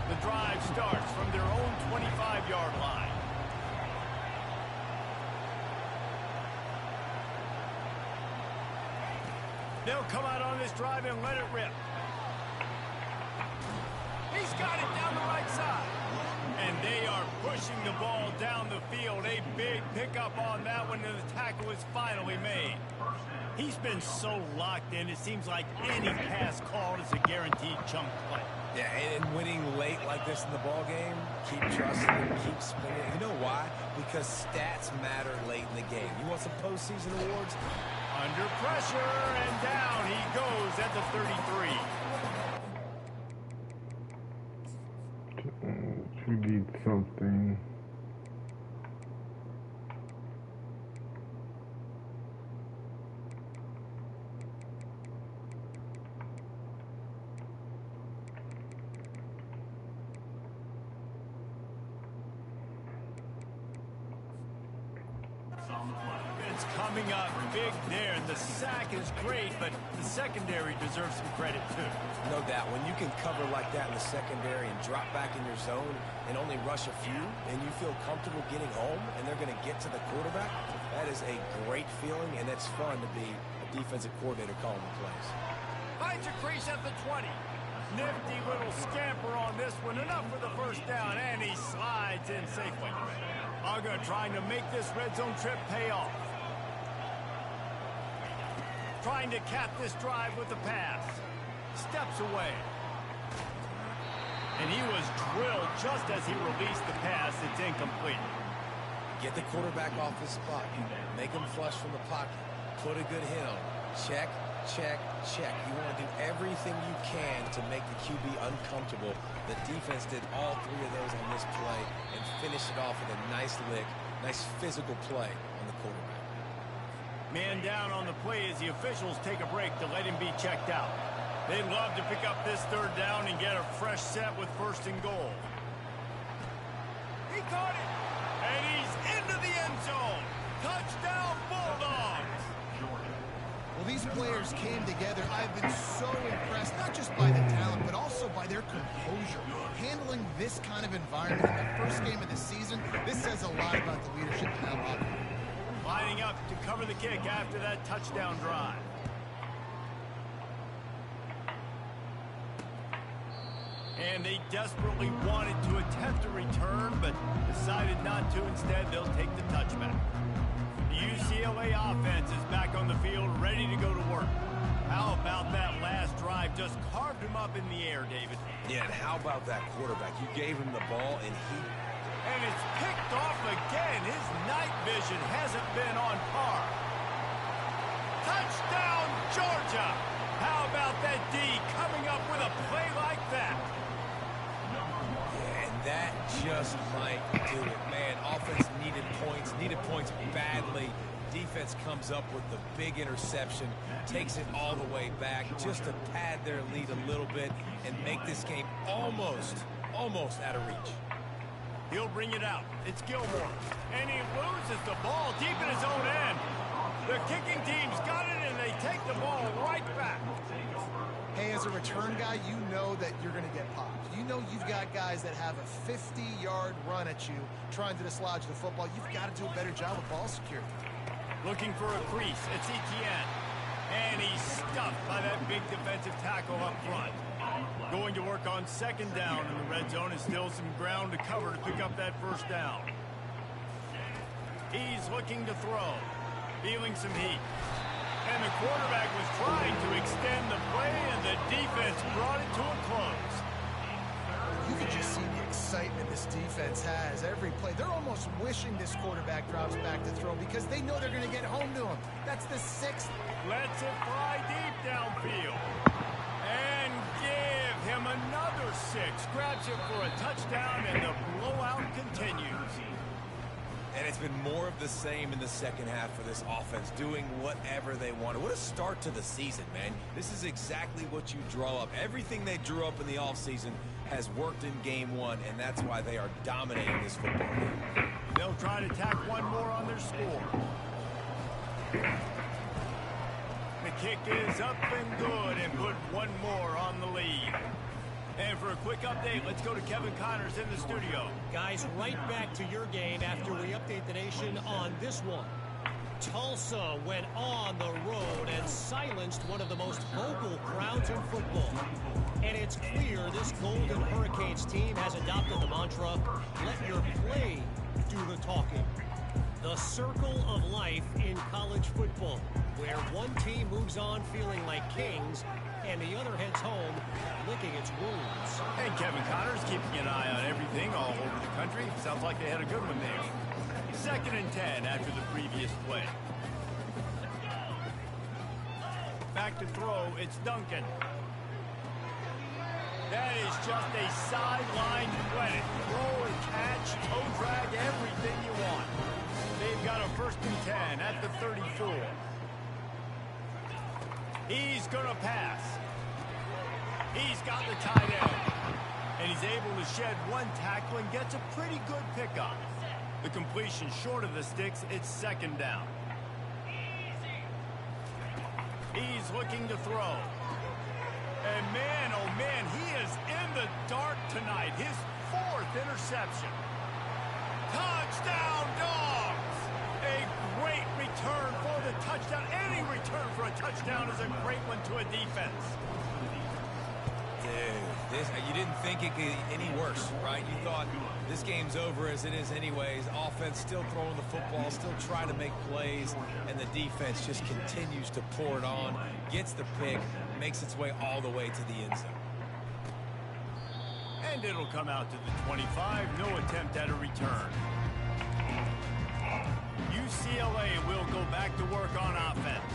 The drive starts from their own 25-yard line. They'll come out on this drive and let it rip. He's got it down the right side. And they are pushing the ball down the field. A big pickup on that one, and the tackle is finally made. He's been so locked in, it seems like any pass called is a guaranteed chunk play. Yeah, and winning late like this in the ball game, keep trusting him, keep spinning. You know why? Because stats matter late in the game. You want some postseason awards? Under pressure, and down he goes at the 33. To need something. It's coming up big there, and the sack is great, but the secondary deserves some credit too. No doubt. When you can cover like that in the secondary and drop back in your zone and only rush a few, and you feel comfortable getting home, and they're going to get to the quarterback, that is a great feeling, and it's fun to be a defensive coordinator calling the plays. Finds a crease at the 20. Nifty little scamper on this one. Enough for the first down, and he slides in safely. Uga trying to make this red zone trip pay off. Trying to cap this drive with the pass. Steps away. And he was drilled just as he released the pass. It's incomplete. Get the quarterback off his spot. Make him flush from the pocket. Put a good hit on him. Check, check, check. You want to do everything you can to make the QB uncomfortable. The defense did all 3 of those on this play and finished it off with a nice lick, nice physical play on the quarterback. Man down on the play as the officials take a break to let him be checked out. They'd love to pick up this 3rd down and get a fresh set with 1st and goal. He caught it, and he's into the end zone. Touchdown, Bulldogs! Well, these players came together. I've been so impressed, not just by the talent, but also by their composure. Handling this kind of environment in the first game of the season, this says a lot about the leadership in that locker room. Lining up to cover the kick after that touchdown drive. And they desperately wanted to attempt a return, but decided not to. Instead, they'll take the touchback. The UCLA offense is back on the field, ready to go to work. How about that last drive? Just carved him up in the air, David. Yeah, and how about that quarterback? You gave him the ball, and And it's picked off again. His night vision hasn't been on par. Touchdown, Georgia! How about that D coming up with a play like that? Yeah, and that just might do it. Man, offense needed points badly. Defense comes up with the big interception, takes it all the way back just to pad their lead a little bit and make this game almost out of reach. He'll bring it out. It's Gilmore. And he loses the ball deep in his own end. The kicking team's got it, and they take the ball right back. Hey, as a return guy, you know that you're going to get popped. You know you've got guys that have a 50-yard run at you trying to dislodge the football. You've got to do a better job with ball security. Looking for a crease. It's Etienne. And he's stuffed by that big defensive tackle up front. Going to work on second down in the red zone, and still some ground to cover to pick up that first down. He's looking to throw. Feeling some heat. And the quarterback was trying to extend the play, and the defense brought it to a close. You can just see the excitement this defense has every play. They're almost wishing this quarterback drops back to throw because they know they're going to get home to him. That's the 6th. Lets it fly deep downfield. And give him another 6. Grabs it for a touchdown, and the blowout continues. And it's been more of the same in the second half for this offense, doing whatever they wanted. What a start to the season, man. This is exactly what you draw up. Everything they drew up in the offseason has worked in game 1, and that's why they are dominating this football game. They'll try to tack one more on their score. The kick is up and good, and put one more on the lead. And for a quick update, let's go to Kevin Connors in the studio. Guys, right back to your game after we update the nation on this one. Tulsa went on the road and silenced one of the most vocal crowds in football. And it's clear this Golden Hurricanes team has adopted the mantra, let your play do the talking. The circle of life in college football, where one team moves on feeling like kings and the other heads home licking its wounds. And Kevin Connors keeping an eye on everything all over the country. Sounds like they had a good one there. 2nd and 10 after the previous play. Back to throw, it's Duncan. That is just a sideline credit. Throw and catch, toe drag, everything you want. They've got a 1st and 10 at the 34. He's going to pass. He's got the tight end. And he's able to shed one tackle and gets a pretty good pickup. The completion short of the sticks, it's 2nd down. He's looking to throw. And man, oh man, he is in the dark tonight. His 4th interception. Touchdown, Dogs! A great return for the touchdown. Any return for a touchdown is a great one to a defense. Dude, you didn't think it could get any worse, right? You thought this game's over as it is anyways. Offense still throwing the football, still trying to make plays, and the defense just continues to pour it on, gets the pick, makes its way all the way to the end zone. And it'll come out to the 25. No attempt at a return. UCLA will go back to work on offense.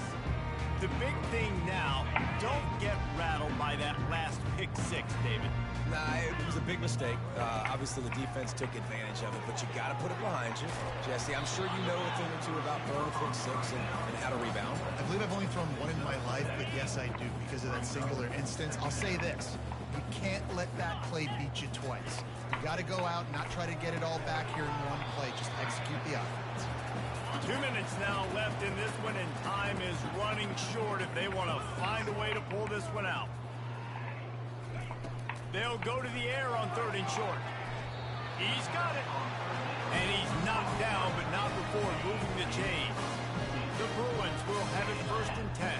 The big thing now, don't get rattled by that last pick 6, David. Nah, it was a big mistake. Obviously, the defense took advantage of it, but you got to put it behind you. Jesse, I'm sure you know a thing or two about throwing a pick 6 and how to rebound. I believe I've only thrown one in my life, but yes, I do because of that singular instance. I'll say this. You can't let that play beat you twice. You got to go out and not try to get it all back here in one play. Just execute the offense. 2 minutes now left in this one, and time is running short if they want to find a way to pull this one out. They'll go to the air on 3rd and short. He's got it. And he's knocked down, but not before moving the chain. The Bruins will have it 1st and 10.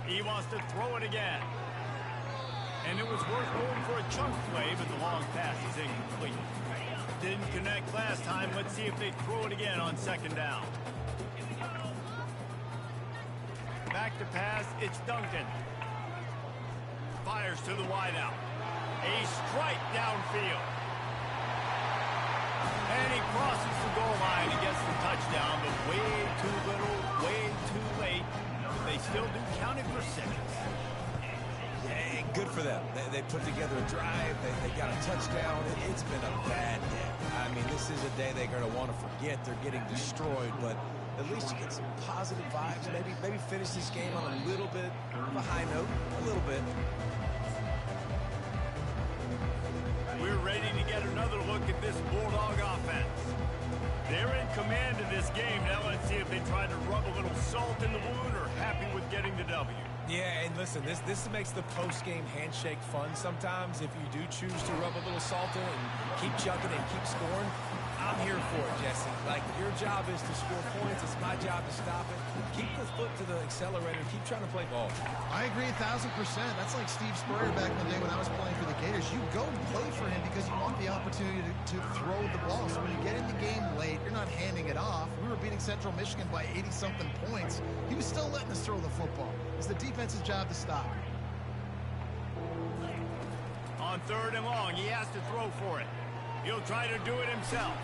He wants to throw it again. And it was worth going for a chunk play, but the long pass is incomplete. Didn't connect last time. Let's see if they throw it again on 2nd down. Back to pass. It's Duncan. Fires to the wideout. A strike downfield. And he crosses the goal line and gets the touchdown, but way too little, way too late. But they still do count it for 6. Yeah, good for them. They put together a drive. They got a touchdown. It's been a bad day. I mean, this is a day they're going to want to forget. They're getting destroyed, but at least you get some positive vibes. Maybe finish this game on a little bit of a high note. A little bit. We're ready look at this Bulldog offense. They're in command of this game. Now let's see if they try to rub a little salt in the wound or happy with getting the W. Yeah, and listen, this makes the post-game handshake fun sometimes. If you do choose to rub a little salt in and keep chucking and keep scoring, I'm here for it, Jesse. Like, your job is to score points. It's my job to stop it. Keep the foot to the accelerator. Keep trying to play ball. I agree 1,000%. That's like Steve Spurrier back in the day when I was playing for the Gators. You go play for him because you want the opportunity to throw the ball. So when you get in the game late, you're not handing it off. We were beating Central Michigan by 80-something points. He was still letting us throw the football. It's the defense's job to stop. On 3rd and long, he has to throw for it. He'll try to do it himself.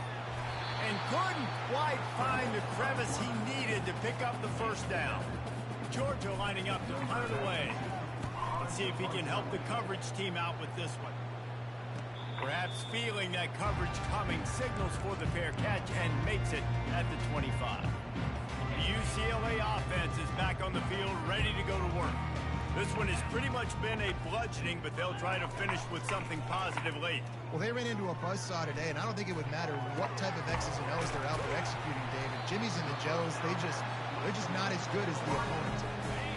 And couldn't quite find the crevice he needed to pick up the first down. Georgia lining up to punt it away. Let's see if he can help the coverage team out with this one. Perhaps feeling that coverage coming, signals for the fair catch and makes it at the 25. The UCLA offense is back on the field, ready to go to work. This one has pretty much been a bludgeoning, but they'll try to finish with something positive late. Well, they ran into a buzzsaw today, and I don't think it would matter what type of X's and O's they're out there executing, David. Jimmy's and the Joes, they're just not as good as the opponent.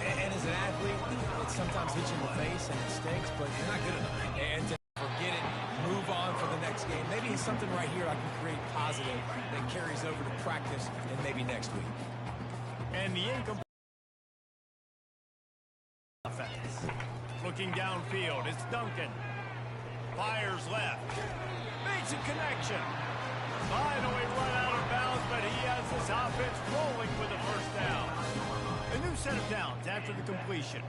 And as an athlete, it sometimes hits you in the face and it stinks, but you're not good enough. And to forget it, move on for the next game. Maybe it's something right here I can create positive that carries over to practice and maybe next week. And the incomplete offense. Looking downfield, it's Duncan. Fires left. Makes a connection. Finally run out of bounds, but he has this offense rolling with a first down. A new set of downs after the completion.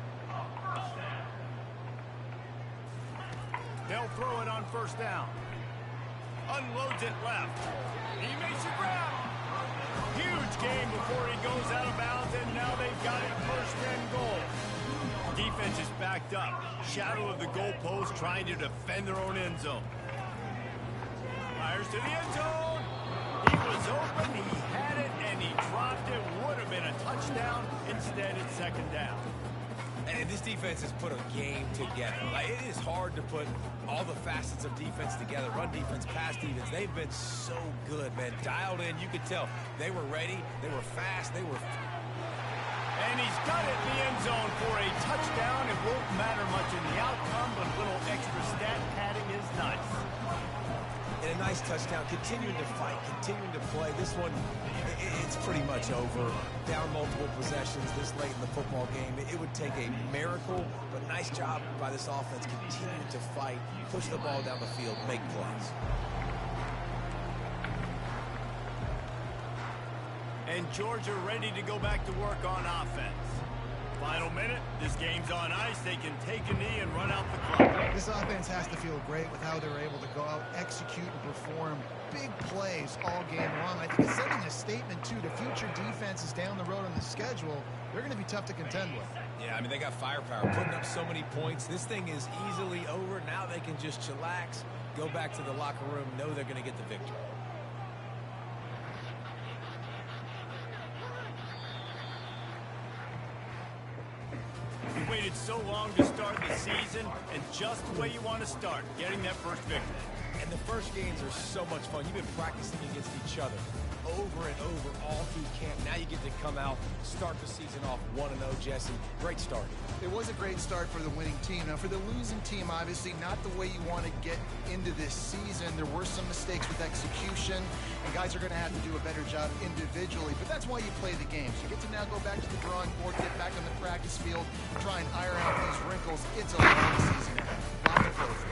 They'll throw it on first down. Unloads it left. He makes a grab. Huge gain before he goes out of bounds, and now they've got it first and goal. Defense is backed up. Shadow of the goalpost trying to defend their own end zone. Fires to the end zone. He was open, he had it, and he dropped it. Would have been a touchdown. Instead, it's second down. And this defense has put a game together. Like, it is hard to put all the facets of defense together. Run defense, pass defense. They've been so good, man. Dialed in. You could tell they were ready. They were fast. They were... And he's got it in the end zone for a touchdown. It won't matter much in the outcome, but a little extra stat padding is nice. And a nice touchdown. Continuing to fight, continuing to play. This one, it's pretty much over. Down multiple possessions this late in the football game. It would take a miracle, but nice job by this offense. Continuing to fight, push the ball down the field, make plays. And Georgia ready to go back to work on offense. Final minute, this game's on ice. They can take a knee and run out the clock. This offense has to feel great with how they're able to go out, execute, and perform big plays all game long. I think it's sending a statement, too, to future defenses down the road on the schedule. They're going to be tough to contend with. Yeah, I mean, they got firepower, putting up so many points. This thing is easily over. Now they can just chillax, go back to the locker room, know they're going to get the victory. You waited so long to start the season, and just the way you want to start, getting that first victory. And the first games are so much fun. You've been practicing against each other over and over all through camp. Now you get to come out, start the season off 1-0, Jesse. Great start. It was a great start for the winning team. Now, for the losing team, obviously not the way you want to get into this season. There were some mistakes with execution, and guys are going to have to do a better job individually. But that's why you play the games. You get to now go back to the drawing board, get back on the practice field, try and iron out these wrinkles. It's a long season ahead. Lot to play for.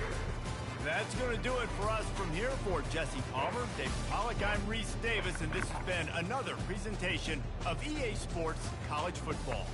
That's going to do it for us from here. For Jesse Palmer, Dave Pollack, I'm Reese Davis, and this has been another presentation of EA Sports College Football.